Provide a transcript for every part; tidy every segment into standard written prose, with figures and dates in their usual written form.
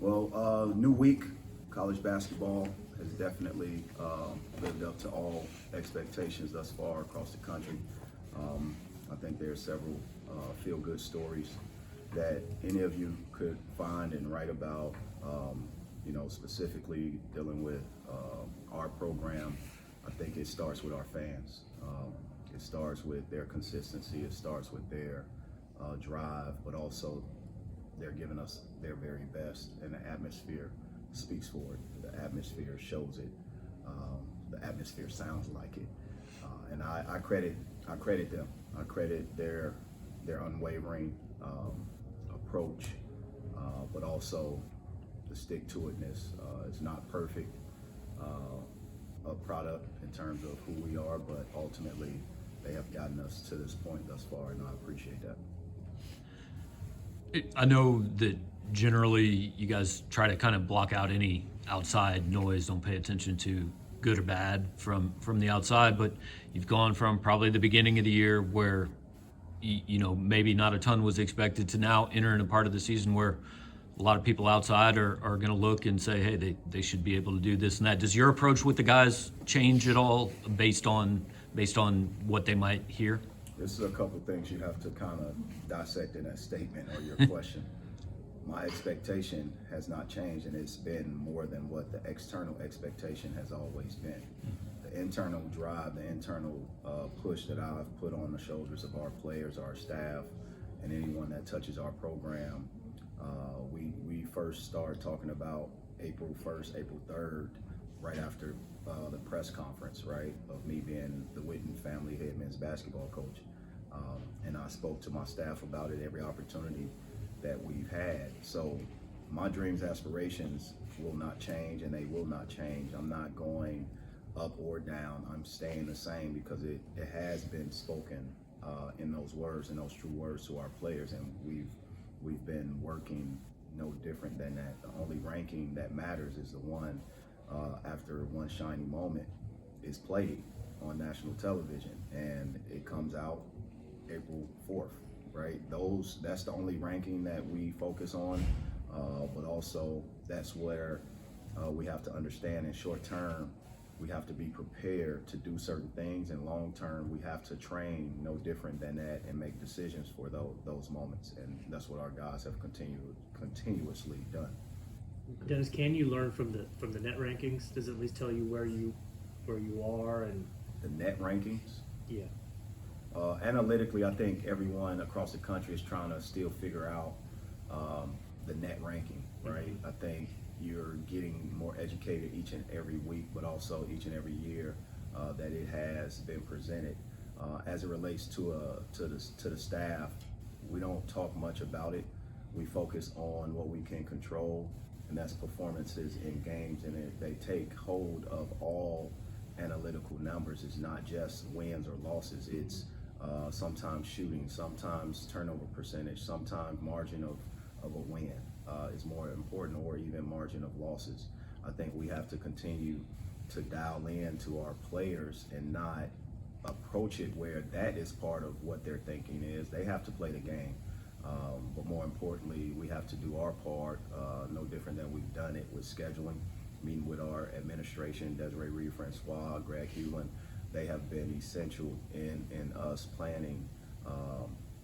New week, college basketball has definitely lived up to all expectations thus far across the country. I think there are several feel-good stories that any of you could find and write about, specifically dealing with our program. I think it starts with our fans. It starts with their consistency. It starts with their drive, but also they're giving us their very best, and the atmosphere speaks for it. The atmosphere shows it. The atmosphere sounds like it, and I credit them. I credit their unwavering approach, but also the stick-to-itness. It's not perfect a product in terms of who we are, but ultimately they have gotten us to this point thus far, and I appreciate that. I know that generally you guys try to kind of block out any outside noise, don't pay attention to good or bad from the outside, but you've gone from probably the beginning of the year where maybe not a ton was expected to now entering a part of the season where a lot of people outside are going to look and say, hey, they should be able to do this and that. Does your approach with the guys change at all based on what they might hear? This is a couple things you have to kind of dissect in that statement or your question. My expectation has not changed, and it's been more than what the external expectation has always been. The internal drive, the internal push that I've put on the shoulders of our players, our staff, and anyone that touches our program. We first started talking about April 1st, April 3rd, right after the press conference, right, of me being the Witten family head men's basketball coach. And I spoke to my staff about it every opportunity that we've had. So my dreams, aspirations will not change, and they will not change. I'm not going up or down. I'm staying the same because it has been spoken in those words, in those true words to our players, and we've been working no different than that. The only ranking that matters is the one after one shiny moment is played on national television, and it comes out April 4th, right? That's the only ranking that we focus on, but also that's where we have to understand in short term, we have to be prepared to do certain things, and long term, we have to train no different than that and make decisions for those moments, and that's what our guys have continuously done. Dennis, can you learn from the net rankings? Does it at least tell you where you are and the net rankings? Yeah. Analytically, I think everyone across the country is trying to still figure out the net ranking, right? Mm-hmm. I think you're getting more educated each and every week, but also each and every year that it has been presented. As it relates to the staff, we don't talk much about it. We focus on what we can control, and that's performances in games, and they take hold of all analytical numbers. It's not just wins or losses. It's sometimes shooting, sometimes turnover percentage, sometimes margin of a win is more important, or even margin of losses. I think we have to continue to dial in to our players and not approach it where that is part of what their thinking is. They have to play the game. But more importantly, we have to do our part, no different than we've done it with scheduling, meeting with our administration, Desiree Reed-Francois, Greg Hewlin. They have been essential in us planning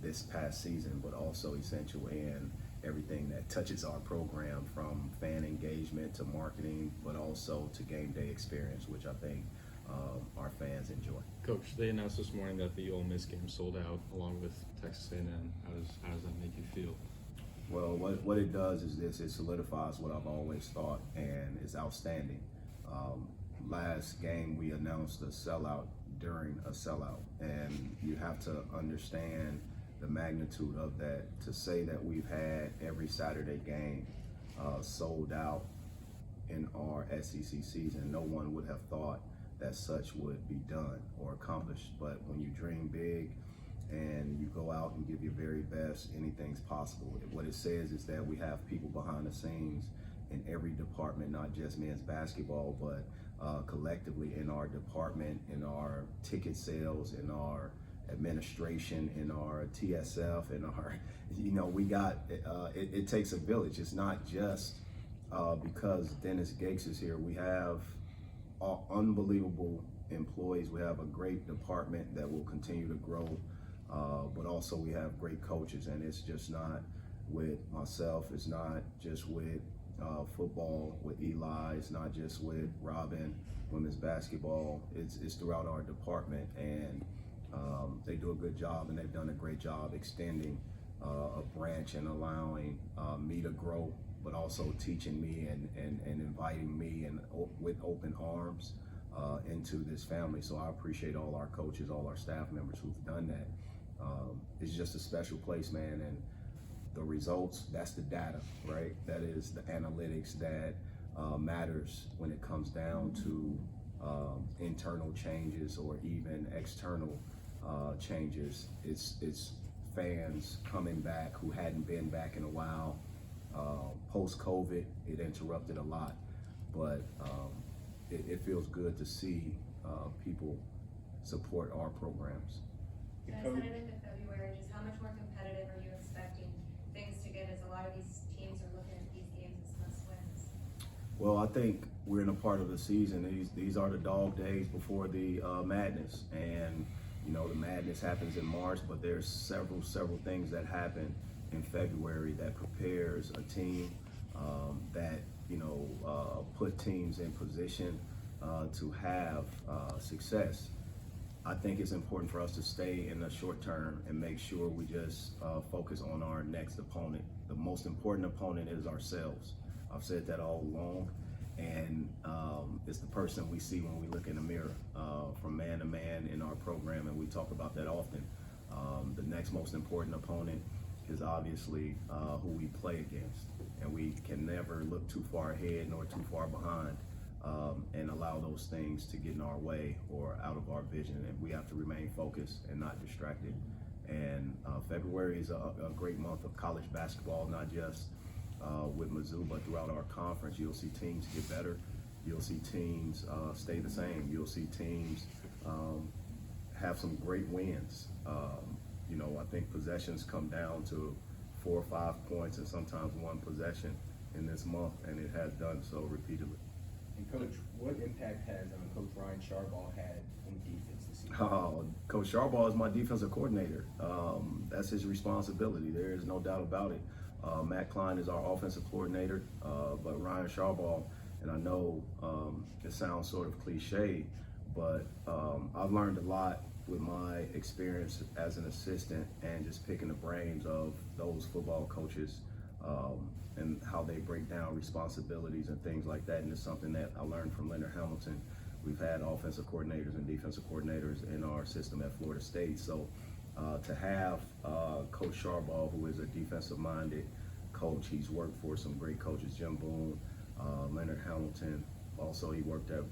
this past season, but also essential in everything that touches our program, from fan engagement to marketing, but also to game day experience, which I think our fans enjoy. Coach, they announced this morning that the Ole Miss game sold out along with Texas A&M. How does that make you feel? Well, what it does is this: it solidifies what I've always thought, and it's outstanding. Last game we announced a sellout during a sellout, and you have to understand the magnitude of that. To say that we've had every Saturday game sold out in our SEC season, no one would have thought that such would be done or accomplished. But when you dream big and you go out and give your very best, anything's possible. What it says is that we have people behind the scenes in every department, not just men's basketball, but collectively in our department, in our ticket sales, in our administration, in our TSF, in our, we got, it takes a village. It's not just Because Dennis Gates is here, we have unbelievable employees. We have a great department that will continue to grow, but also we have great coaches, and it's just not with myself. It's not just with football with Eli. It's not just with Robin, women's basketball. It's throughout our department, and they do a good job, and they've done a great job extending a branch and allowing me to grow, but also teaching me and inviting me and with open arms into this family. So I appreciate all our coaches, all our staff members who've done that. It's just a special place, man, and the results, that's the data, right? That is the analytics that matters when it comes down to internal changes or even external changes. It's fans coming back who hadn't been back in a while. Post-COVID, it interrupted a lot, but it feels good to see people support our programs. Guys, headed into February, just how much more competitive are you expecting things to get as a lot of these teams are looking at these games as must-wins? Well, I think we're in a part of the season. These are the dog days before the madness, and you know the madness happens in March, but there's several things that happen in February that prepares a team, that put teams in position to have success. I think it's important for us to stay in the short term and make sure we just focus on our next opponent. The most important opponent is ourselves. I've said that all along, and it's the person we see when we look in the mirror, from man to man in our program, and we talk about that often. The next most important opponent is obviously who we play against, and we can never look too far ahead nor too far behind and allow those things to get in our way or out of our vision, and we have to remain focused and not distracted. And February is a great month of college basketball, not just with Mizzou, but throughout our conference. You'll see teams get better. You'll see teams stay the same. You'll see teams have some great wins. I think possessions come down to 4 or 5 points and sometimes one possession in this month, and it has done so repeatedly. And Coach, what impact has Coach Ryan Sharbaugh had on defense this season? Coach Sharbaugh is my defensive coordinator. That's his responsibility. There is no doubt about it. Matt Klein is our offensive coordinator, but Ryan Sharbaugh, and I know it sounds sort of cliche, but I've learned a lot with my experience as an assistant and just picking the brains of those football coaches and how they break down responsibilities and things like that. And it's something that I learned from Leonard Hamilton. We've had offensive coordinators and defensive coordinators in our system at Florida State. So to have Coach Sharbaugh, who is a defensive-minded coach, he's worked for some great coaches, Jim Boone, Leonard Hamilton. Also, he worked at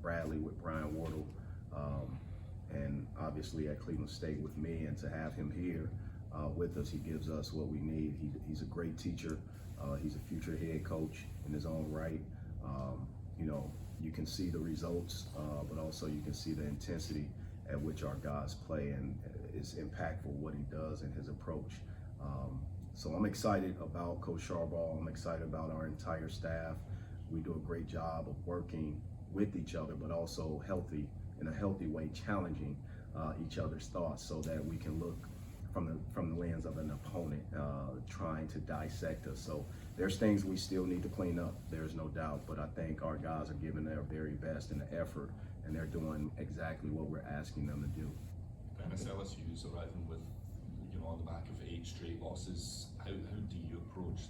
Bradley with Brian Wardle, and obviously at Cleveland State with me. And to have him here with us, he gives us what we need. He's a great teacher. He's a future head coach in his own right. You can see the results, but also you can see the intensity at which our guys play, and it's impactful what he does and his approach. So I'm excited about Coach Sharbaugh. I'm excited about our entire staff. We do a great job of working with each other, but also in a healthy way, challenging each other's thoughts so that we can look from the lens of an opponent trying to dissect us. So there's things we still need to clean up, there's no doubt, but I think our guys are giving their very best in the effort, and they're doing exactly what we're asking them to do. Dennis, LSU is arriving with, on the back of 8 straight losses. How do you approach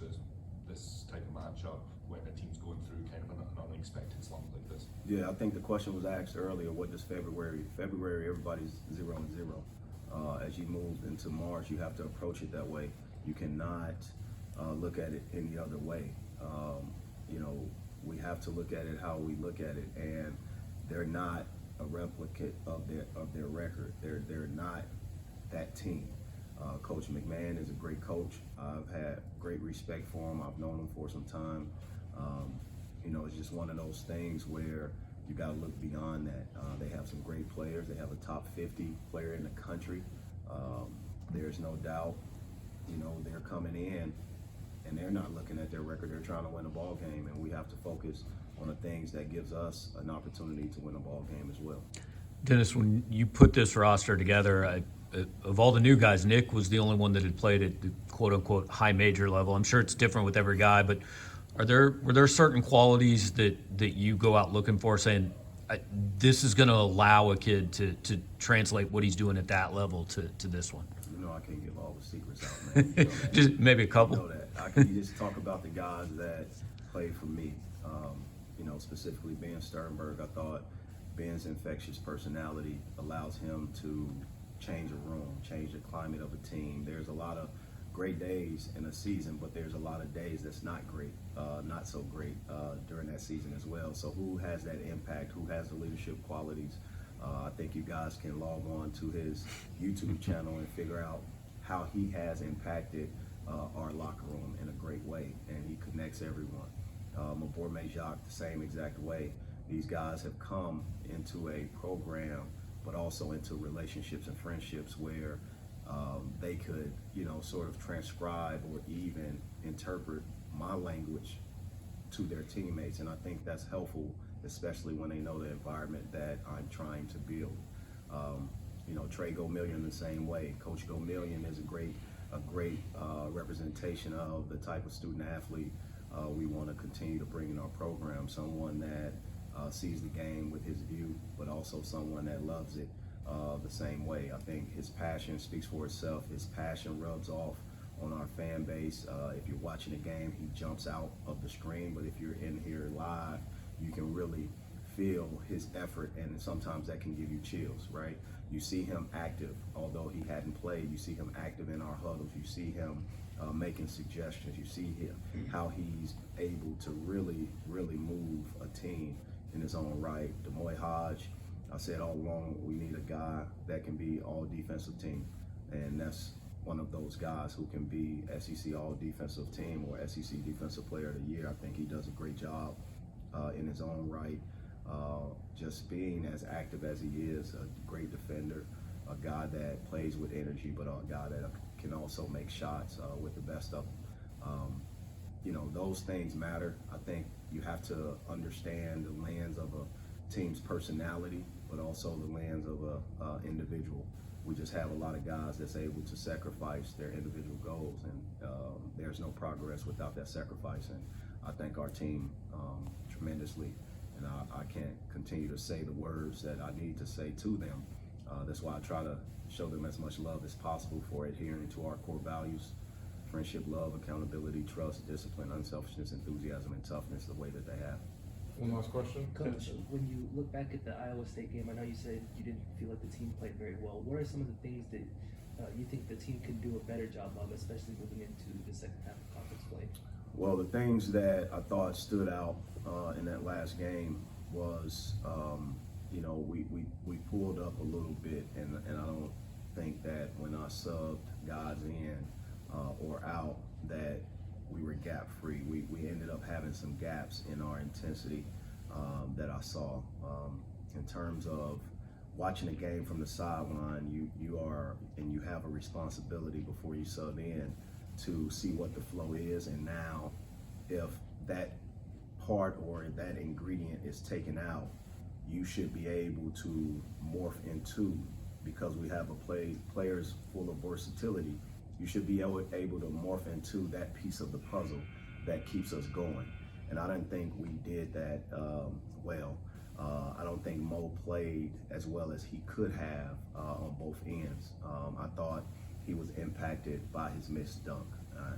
this type of matchup when a team's going through kind of an unexpected slump like this? Yeah, I think the question was asked earlier, what does February, everybody's 0-0. As you move into March, you have to approach it that way. You cannot look at it any other way. We have to look at it how we look at it, and they're not a replicate of their record. They're not that team. Coach McMahon is a great coach. I've had great respect for him. I've known him for some time. It's just one of those things where you got to look beyond that. They have some great players. They have a top 50 player in the country. There's no doubt, they're coming in and they're not looking at their record. They're trying to win a ball game, and we have to focus on the things that gives us an opportunity to win a ball game as well. Dennis, when you put this roster together, of all the new guys, Nick was the only one that had played at the quote-unquote high major level. I'm sure it's different with every guy, but were there certain qualities that you go out looking for, saying this is going to allow a kid to translate what he's doing at that level to this one? You know I can't give all the secrets out, man. You know that. Just maybe a couple. You know that. I can just talk about the guys that played for me. You know, specifically Ben Sternberg. I thought Ben's infectious personality allows him to change a room, change the climate of a team. There's a lot of great days in a season, but there's a lot of days that's not great, not so great during that season as well. So who has that impact? Who has the leadership qualities? I think you guys can log on to his YouTube channel and figure out how he has impacted our locker room in a great way, and he connects everyone. Maborme Jacques, the same exact way. These guys have come into a program, but also into relationships and friendships where they could, you know, sort of transcribe or even interpret my language to their teammates. And I think that's helpful, especially when they know the environment that I'm trying to build. You know, Trey Gomillion the same way. Coach Gomillion is a great representation of the type of student athlete we want to continue to bring in our program. Someone that sees the game with his view, but also someone that loves it the same way. I think his passion speaks for itself. His passion rubs off on our fan base. If you're watching a game, he jumps out of the screen, but if you're in here live, you can really feel his effort, and sometimes that can give you chills, right? You see him active, although he hadn't played. You see him active in our huddles. You see him making suggestions. You see him, how he's able to really move a team in his own right. Demoy Hodge, I said all along, we need a guy that can be all defensive team, and that's one of those guys who can be SEC all defensive team or SEC defensive player of the year. I think he does a great job in his own right. Just being as active as he is, a great defender, a guy that plays with energy, but a guy that can also make shots with the best of them. You know, those things matter. I think you have to understand the lens of a team's personality, but also the lens of a individual. We just have a lot of guys that's able to sacrifice their individual goals, and there's no progress without that sacrifice. And I thank our team tremendously. And I can't continue to say the words that I need to say to them. That's why I try to show them as much love as possible for adhering to our core values: friendship, love, accountability, trust, discipline, unselfishness, enthusiasm, and toughness, the way that they have. One last question. Coach, when you look back at the Iowa State game, I know you said you didn't feel like the team played very well. What are some of the things that you think the team can do a better job of, especially moving into the second half of conference play? Well, the things that I thought stood out in that last game was, you know, we pulled up a little bit, and I don't think that when I subbed guys in or out that we were gap free. We ended up having some gaps in our intensity that I saw. In terms of watching a game from the sideline, you have a responsibility before you sub in to see what the flow is, and now if that part or that ingredient is taken out, you should be able to morph into, because we have players full of versatility, you should be able to morph into that piece of the puzzle that keeps us going. And I didn't think we did that well. I don't think Mo played as well as he could have on both ends. I thought he was impacted by his missed dunk,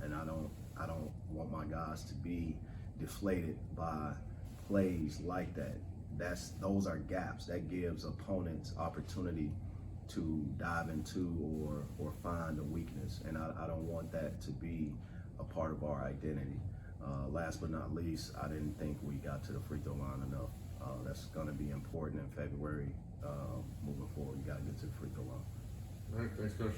and I don't want my guys to be deflated by plays like that. Those are gaps. That gives opponents opportunity to dive into or find a weakness, and I don't want that to be a part of our identity. Last but not least, I didn't think we got to the free throw line enough. That's going to be important in February moving forward. You got to get to the free throw line. All right, thanks, Coach.